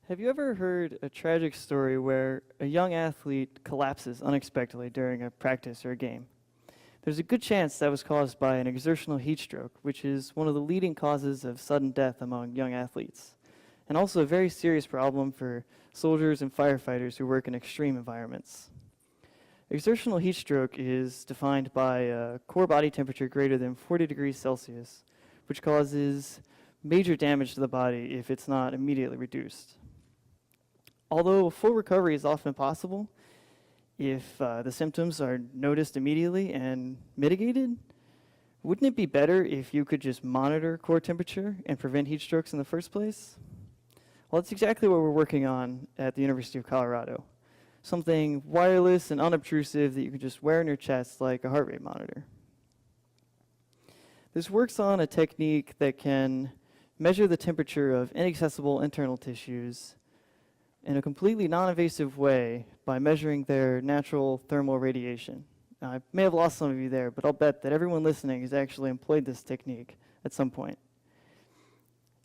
Have you ever heard a tragic story where a young athlete collapses unexpectedly during a practice or a game? There's a good chance that was caused by an exertional heat stroke, which is one of the leading causes of sudden death among young athletes, and also a very serious problem for soldiers and firefighters who work in extreme environments. Exertional heat stroke is defined by a core body temperature greater than 40 degrees Celsius, which causes major damage to the body if it's not immediately reduced. Although full recovery is often possible, if the symptoms are noticed immediately and mitigated, wouldn't it be better if you could just monitor core temperature and prevent heat strokes in the first place? Well, that's exactly what we're working on at the University of Colorado. Something wireless and unobtrusive that you can just wear on your chest like a heart rate monitor. This works on a technique that can measure the temperature of inaccessible internal tissues in a completely non-invasive way by measuring their natural thermal radiation. Now, I may have lost some of you there, but I'll bet that everyone listening has actually employed this technique at some point.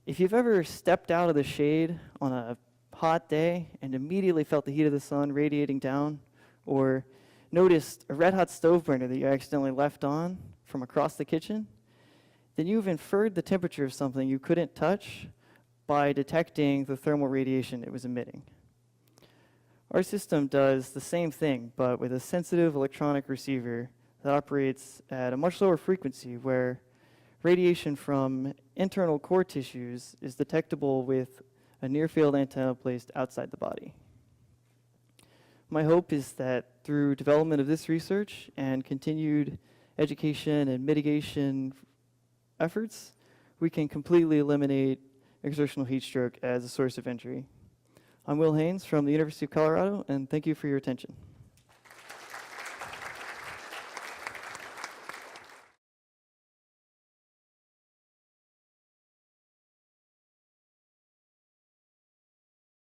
If you've ever stepped out of the shade on a hot day and immediately felt the heat of the sun radiating down, or noticed a red hot stove burner that you accidentally left on from across the kitchen, then you've inferred the temperature of something you couldn't touch by detecting the thermal radiation it was emitting. Our system does the same thing, but with a sensitive electronic receiver that operates at a much lower frequency, where radiation from internal core tissues is detectable with a near-field antenna placed outside the body. My hope is that through development of this research and continued education and mitigation efforts, we can completely eliminate exertional heat stroke as a source of injury. I'm Haines from the University of Colorado, and thank you for your attention.